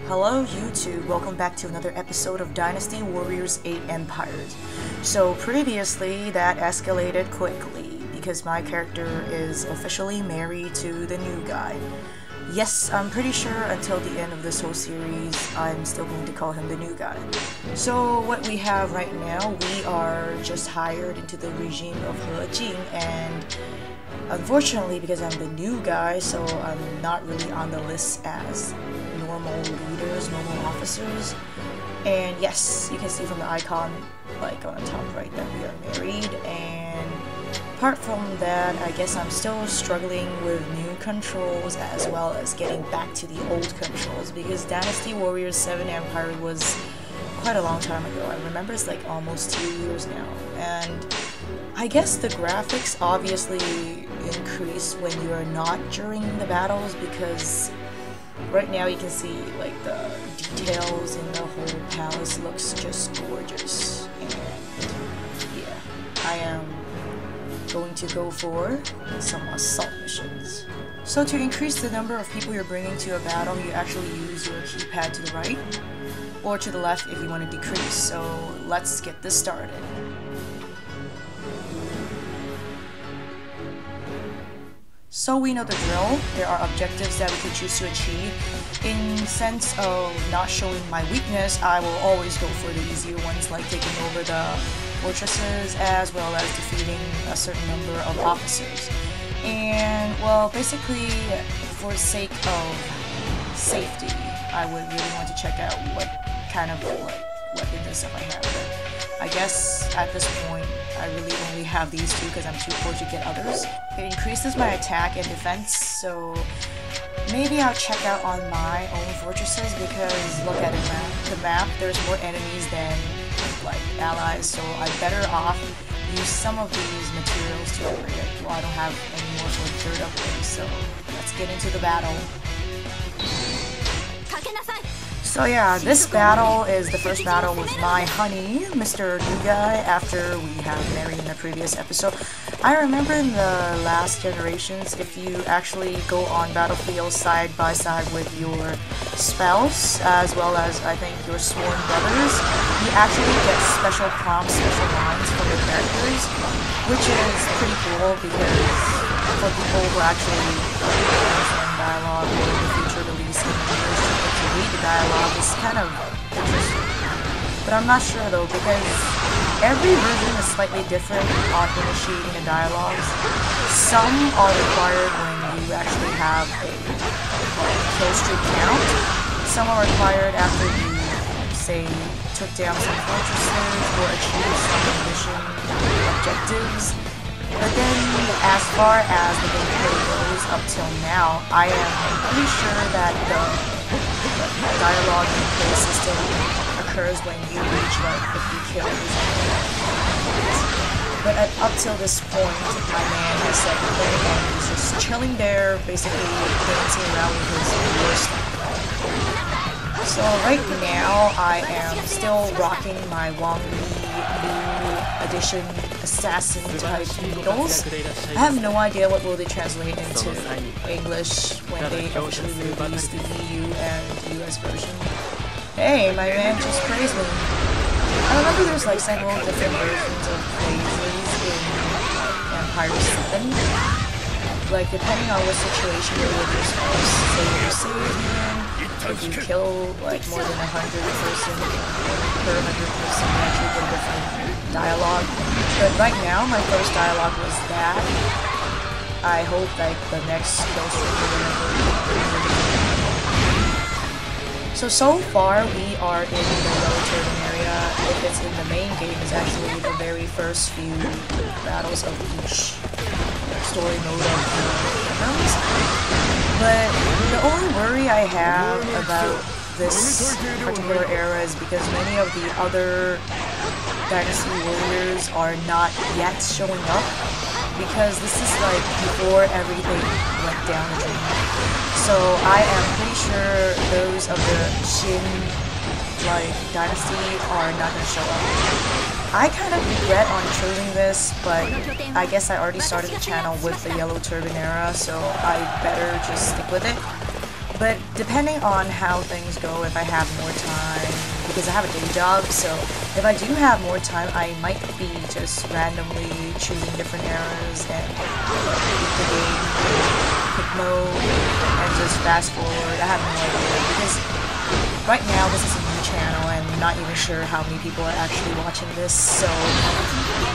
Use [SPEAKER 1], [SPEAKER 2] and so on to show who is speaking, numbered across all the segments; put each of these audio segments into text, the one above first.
[SPEAKER 1] Hello YouTube, welcome back to another episode of Dynasty Warriors 8 Empires. So previously that escalated quickly because my character is officially married to the new guy. Yes, I'm pretty sure until the end of this whole series I'm still going to call him the new guy. So what we have right now, we are just hired into the regime of He Jing, and unfortunately because I'm the new guy, so I'm not really on the list as normal leaders, normal officers. And yes, you can see from the icon like on the top right that we are married, and apart from that, I guess I'm still struggling with new controls as well as getting back to the old controls because Dynasty Warriors 7 Empire was quite a long time ago. I remember it's like almost 2 years now, and I guess the graphics obviously increase when you are not during the battles because right now you can see like the details in the whole palace looks just gorgeous. And yeah, I am going to go for some assault missions. So to increase the number of people you're bringing to a battle, you actually use your keypad to the right or to the left if you want to decrease. So let's get this started. So we know the drill. There are objectives that we could choose to achieve. In sense of not showing my weakness, I will always go for the easier ones like taking over the fortresses as well as defeating a certain number of officers. And well, basically for the sake of safety, I would really want to check out what kind of weapons and stuff I have. But I guess at this point I really only have these two because I'm too poor to get others. It increases my attack and defense, so maybe I'll check out on my own fortresses because look at the map, there's more enemies than like allies, so I'm better off use some of these materials to upgrade it. Well, I don't have any more for third upgrade, so let's get into the battle. So yeah, this battle is the first battle with my honey, Mr. New Guy, after we have married in the previous episode. I remember in the last generations, if you actually go on battlefield side by side with your spouse, as well as I think your sworn brothers, you actually get special prompts, special lines from the characters, which is pretty cool because for people who actually understand dialogue or in the future release in English, to read the dialogue is kind of interesting. But I'm not sure though because every version is slightly different on initiating the dialogues. Some are required when you actually have a kill streak count. Some are required after you, say, took down some fortresses or achieved some mission objectives. But then, as far as the gameplay goes up till now, I am pretty sure that the dialogue gameplay system occurs when you reach like 50 kills. But up till this point, my man has said nothing and he's just chilling there, basically dancing around with his worst. So right now, I am still rocking my Wang Li new edition assassin type needles. I have no idea what will they translate into English when they officially release the EU and US version. Hey, my man just praised me. I remember there's like several different versions of phrases in Empire 7. Like depending on what situation you're with your spouse, say you're saving, if you kill like more than 100 person per 100 person, you actually get a different dialogue. But right now, my first dialogue was that. I hope like the next kill streak or whatever. So far we are in the Yellow Turban area. If it's in the main game, it's actually the very first few battles of each story mode of the rounds. But the only worry I have about this particular era is because many of the other Dynasty Warriors are not yet showing up because this is like before everything went down the drain. So I am pretty sure those of the Shin like Dynasty are not going to show up. I kind of regret on choosing this, but I guess I already started the channel with the Yellow Turban era, so I better just stick with it. But depending on how things go, if I have more time, because I have a day job, so if I do have more time, I might be just randomly choosing different eras and beat the game, quick mode, and just fast forward. I have no idea, because right now this is a new channel and I'm not even sure how many people are actually watching this, so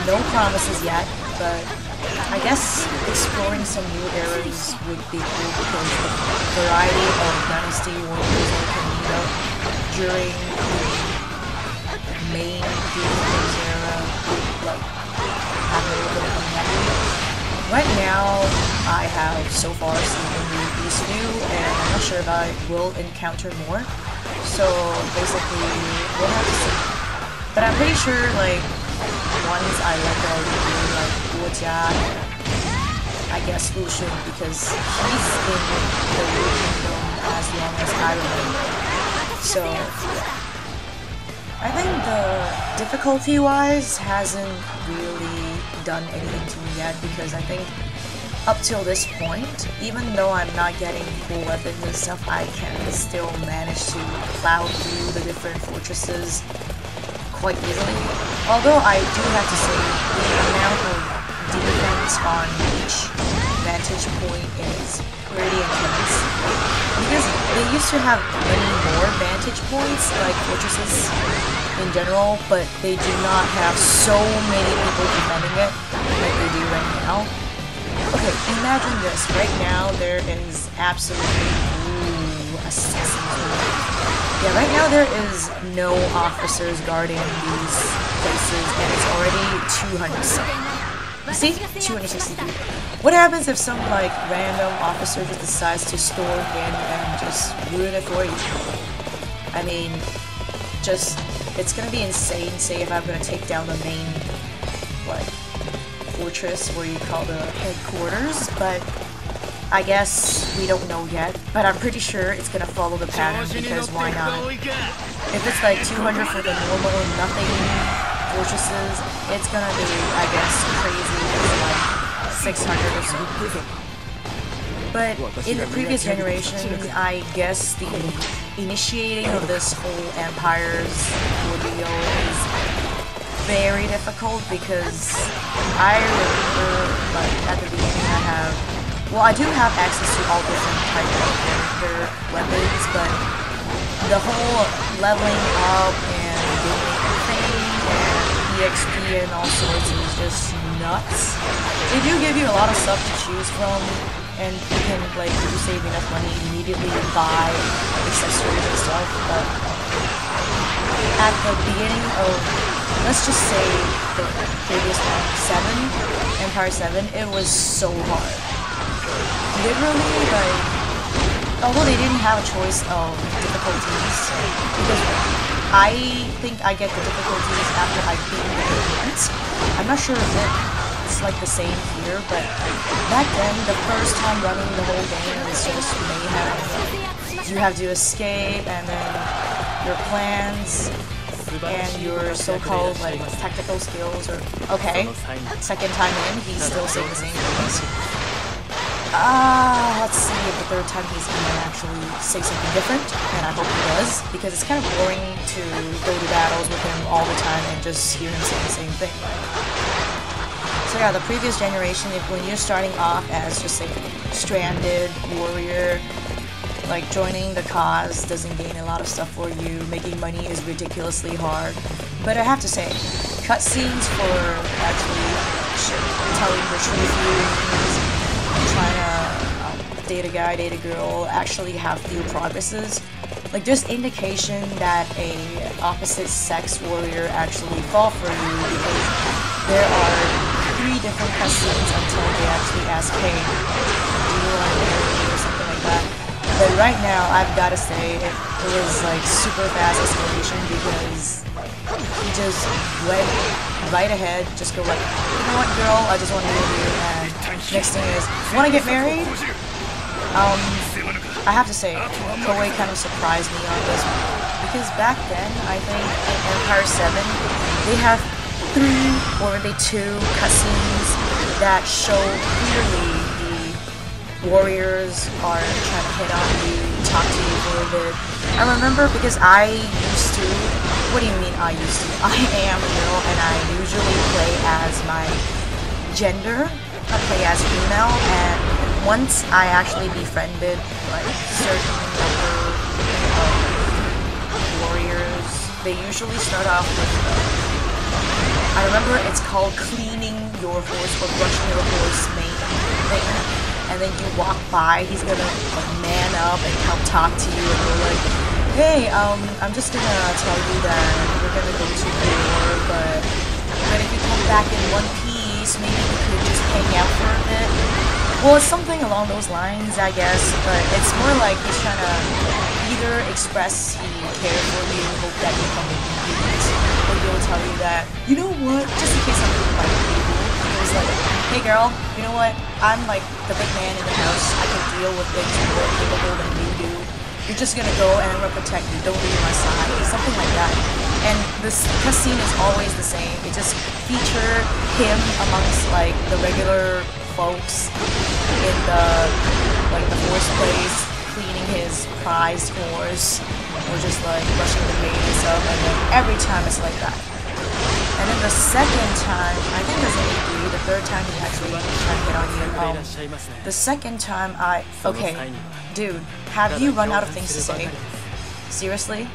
[SPEAKER 1] no promises yet, but I guess exploring some new eras would be cool because the variety of Dynasty Warriors I can meet up during the main Games era would like have a little bit of variety. Right now, I have so far seen only these few, and I'm not sure if I will encounter more. So basically, we'll have to see. But I'm pretty sure like ones I like already, like Guojia, I guess Lucian, because he's in the Blue Kingdom as long as I remember. So I think the difficulty-wise hasn't really done anything to me yet, because I think up till this point, even though I'm not getting cool weapons and stuff, I can still manage to plow through the different fortresses quite easily. Although I do have to say, the amount of defense on each vantage point is pretty intense. Because they used to have many more vantage points, like fortresses in general, but they do not have so many people defending it like they do right now. Okay, imagine this. Right now, there is absolutely assassins. Yeah, right now there is no officers guarding these places, and it's already 200. You see? 263. What happens if some, like, random officer just decides to storm in and just ruin it for you? I mean, just, it's gonna be insane, say, if I'm gonna take down the main, like, fortress, where you call the headquarters, but I guess we don't know yet, but I'm pretty sure it's gonna follow the pattern, because why not? If it's like 200 for the normal nothing fortresses, it's gonna be, I guess, crazy for like 600 or so. But in the previous generation, I guess the initiating of this whole Empire's ordeal is very difficult, because I remember, like, at the beginning I do have access to all different types of character weapons, but the whole leveling up and doing thing and EXP and all sorts is just nuts. They do give you a lot of stuff to choose from, and you can, like, if you save enough money, immediately buy accessories and stuff, but at the beginning of, let's just say, the previous one, Empire 7, it was so hard. Literally, like, although they didn't have a choice of difficulties, because I think I get the difficulties after I beat the game once. I'm not sure if it's like the same here, but back then, the first time running the whole game was just mayhem. You have to escape, and then your plans, and your so-called, like, tactical skills, or, okay, second time in, he's still saying the same things. Let's see if the third time he's gonna actually say something different, and I hope he does, because it's kind of boring to go to battles with him all the time and just hear him say the same thing. So yeah, the previous generation, when you're starting off as just a stranded warrior, like, joining the cause doesn't gain a lot of stuff for you, making money is ridiculously hard. But I have to say, cutscenes for actually telling the truth, trying to date a guy, date a girl, actually have few progresses. Like, there's indication that a opposite sex warrior actually fall for you, because there are 3 different cutscenes until they actually ask, hey, do you want to marry me, or something like that. But right now, I've got to say, it was like super fast escalation, because he just went right ahead, just go like, you know what, girl, I just want to marry you, and next thing is, want to get married? I have to say, Koei kind of surprised me on this one, because back then, I think in Empire 7, they have 3 or maybe 2 cutscenes that show clearly the warriors are trying to hit on you, talk to you for a bit. I remember because I used to, what do you mean I used to? I am a girl and I usually play as my gender. I play as female, and once I actually befriended like certain number of warriors, they usually start off with I remember it's called cleaning your horse or brushing your horse mane thing, and then you walk by, he's gonna like, man up and help talk to you, and you're like, hey, I'm just gonna tell you that we're gonna go to war, but if you come back in one piece, maybe we could just hang out for a bit. Well, it's something along those lines, I guess, but it's more like he's trying to either express he cares for you, hope that you come in peace, or he'll tell you that, you know what, just in case I'm being like people, he's like, hey girl, you know what, I'm like the big man in the house, I can deal with things more capable than you do. You're just gonna go and I'm gonna protect you, don't leave my side, something like that. And this cutscene is always the same. It just featured him amongst like the regular folks in the horse place, cleaning his prized horse, or just like brushing the mane and stuff, and then every time it's like that. And then the second time, I think there's only 3, the third time he actually tried to get on you. The second time okay, dude, have you run out of things to say? Seriously?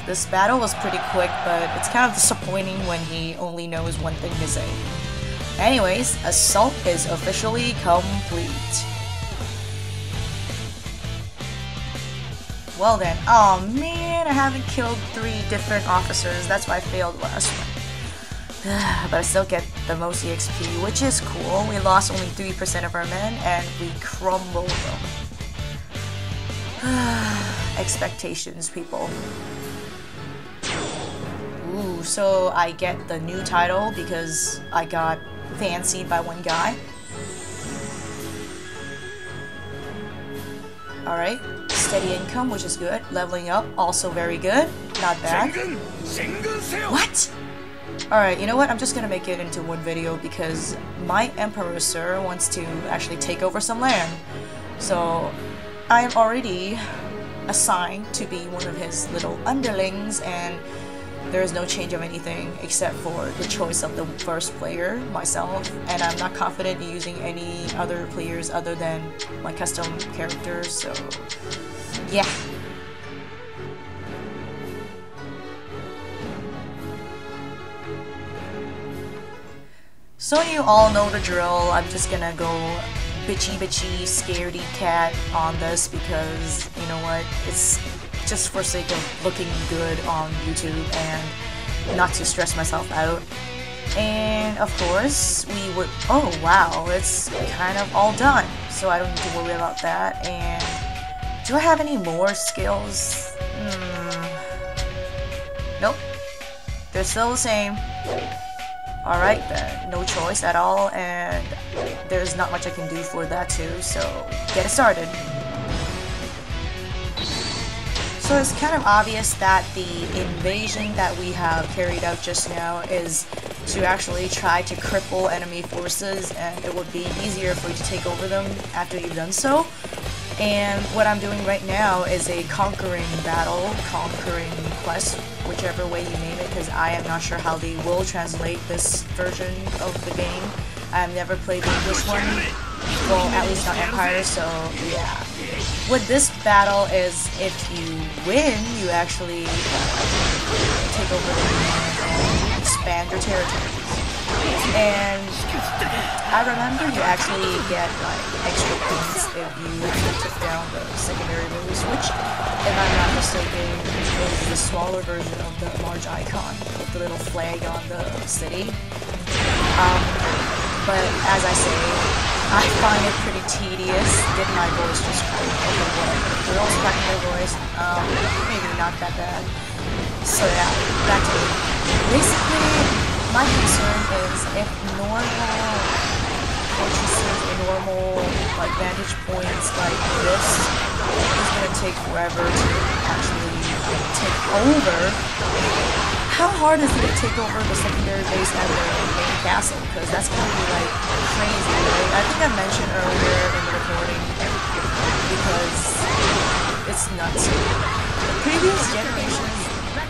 [SPEAKER 1] This battle was pretty quick, but it's kind of disappointing when he only knows one thing to say. Anyways, assault is officially complete. Well then, oh man, I haven't killed 3 different officers, that's why I failed last one. But I still get the most EXP, which is cool. We lost only 3% of our men, and we crumbled them. Expectations, people. Ooh, so I get the new title because I got fancied by one guy. Alright, steady income, which is good. Leveling up, also very good. Not bad. What? Alright, you know what? I'm just gonna make it into one video because my Emperor Sir wants to actually take over some land. So, I am already assigned to be one of his little underlings, and there is no change of anything except for the choice of the first player, myself, and I'm not confident in using any other players other than my custom characters, so yeah. So you all know the drill. I'm just gonna go bitchy scaredy cat on this because, you know what, it's just for sake of looking good on YouTube and not to stress myself out. And of course, we would, oh wow, it's kind of all done, so I don't need to worry about that. And do I have any more skills? Nope, they're still the same. Alright then, no choice at all, and there's not much I can do for that too, so get it started. So it's kind of obvious that the invasion that we have carried out just now is to actually try to cripple enemy forces, and it would be easier for you to take over them after you've done so. And what I'm doing right now is a conquering battle, conquering quest, whichever way you name it, because I am not sure how they will translate this version of the game. I've never played the English one, well, at least not Empire, so yeah. With this battle is, if you win, you actually take over the land and expand your territories. And I remember you actually get like extra points if you took down the secondary base, which, if I'm not mistaken, is the smaller version of the large icon with the little flag on the city. But as I say, I find it pretty tedious. Did my voice just crack? Okay, whatever. Girls cracking their voice. Maybe not that bad. So yeah, back to it. Basically, my concern is if normal fortresses or normal like vantage points like this is gonna take forever to actually take over. How hard is it to take over the secondary base and the main castle? Because that's gonna be like crazy, right? I think I mentioned earlier in the recording because it's nuts. The previous generations,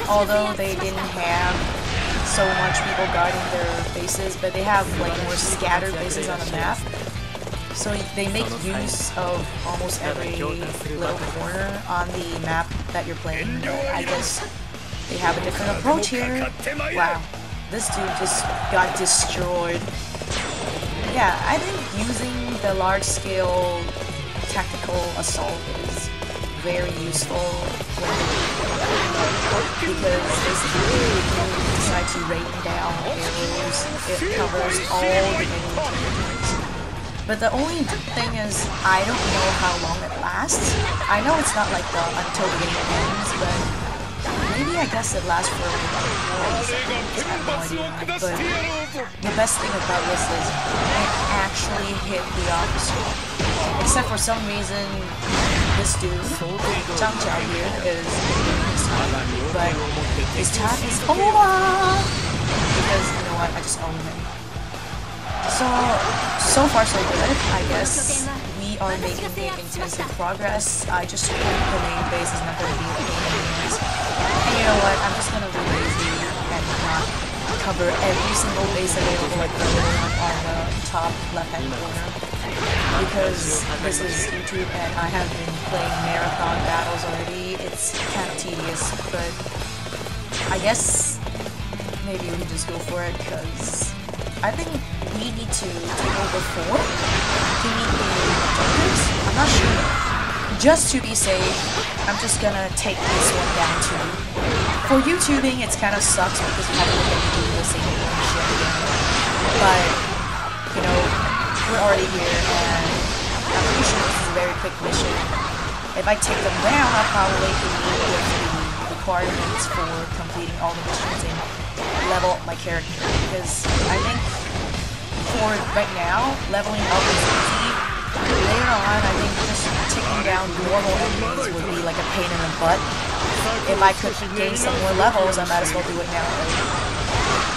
[SPEAKER 1] although they didn't have so much people guarding their bases, but they have like more scattered bases on the map. So they make use of almost every little corner on the map that you're playing. I guess they have a different approach here. Wow, this dude just got destroyed. Yeah, I think using the large-scale tactical assault is very useful because basically if you decide to rain down arrows, it covers all the enemy territories. But the only thing is, I don't know how long it lasts. I know it's not like the until the game ends, but maybe I guess it lasts for like 40 seconds. I have no idea. But the best thing about this is it actually hit the officer. Except for some reason, this dude, Zhang Jiao here, is his time. But his time is over! Because, you know what, I just own him. So far so good, I guess. We are making intensive progress. I just hope the main base is not going to be a pain in the ass. And you know what, I'm just going to be lazy and not cover every single base available like the little one on the top left-hand corner. Because this is YouTube and I have been playing marathon battles already. It's kind of tedious, but I guess maybe we can just go for it because I think we need to take over 4 to meet the objectives. I'm not sure. Just to be safe, I'm just gonna take this one down too. For YouTubing, it's kind of sucks because you have to get to do the same shit again. But, you know, we're already here and I'm pretty sure this is a very quick mission. If I take them down, I'll probably can meet with the requirements for completing all the missions and level up my character, because I think for right now, leveling up is easy. Later on, I think just taking down normal enemies would be like a pain in the butt. If I could gain some more levels, I might as well do it now.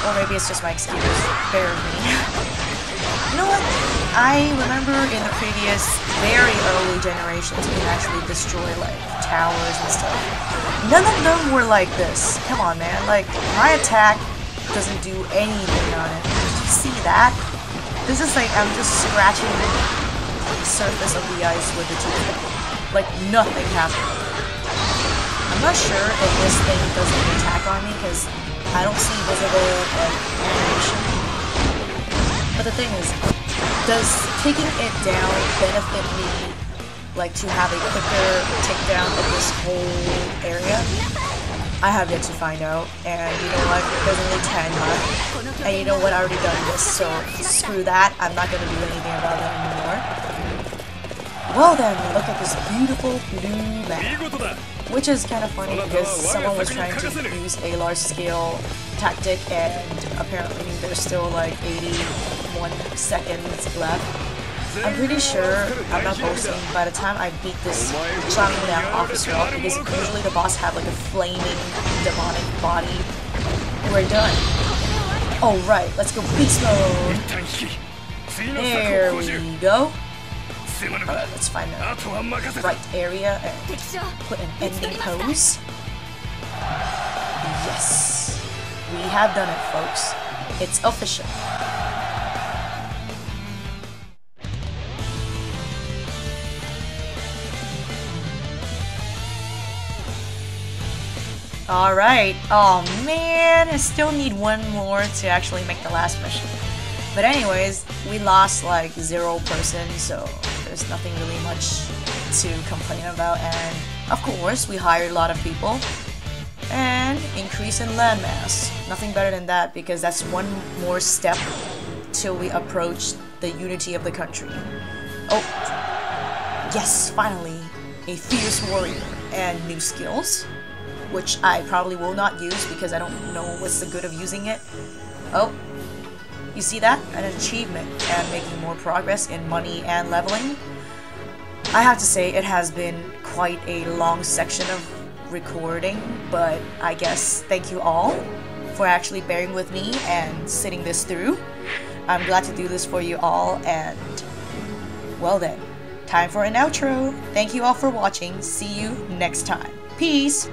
[SPEAKER 1] Or maybe it's just my excuse. Bear with me. You know what? I remember in the previous, very early generations, you can actually destroy like towers and stuff. None of them were like this. Come on, man. Like, my attack doesn't do anything on it. Did you see that? This is like, I'm just scratching the surface of the ice with the tooth. Like, nothing happened. I'm not sure if this thing does an attack on me, because I don't see visible, like, animation. But the thing is, does taking it down benefit me, like, to have a quicker takedown of this whole area? I have yet to find out, and you know what, there's only 10 left, and you know what, I already done this, so screw that, I'm not going to do anything about it anymore. Well then, look at this beautiful blue map, which is kind of funny because someone was trying to use a large-scale tactic, and apparently there's still like 81 seconds left. I'm pretty sure, I'm not boasting, by the time I beat this chopping down officer off, because usually the boss have like a flaming demonic body, we're done. Alright, let's go beast mode. There we go. Alright, let's find the right area and put an ending pose. Yes. We have done it, folks. It's official. Alright, oh man, I still need one more to actually make the last mission. But anyways, we lost like 0%, so there's nothing really much to complain about, and of course we hired a lot of people. And increase in landmass. Nothing better than that, because that's one more step till we approach the unity of the country. Oh, yes, finally, a fierce warrior and new skills, which I probably will not use because I don't know what's the good of using it. Oh, you see that? An achievement and making more progress in money and leveling. I have to say it has been quite a long section of recording, but I guess thank you all for actually bearing with me and sitting this through. I'm glad to do this for you all, and well then, Time for an outro. Thank you all for watching. See you next time. Peace!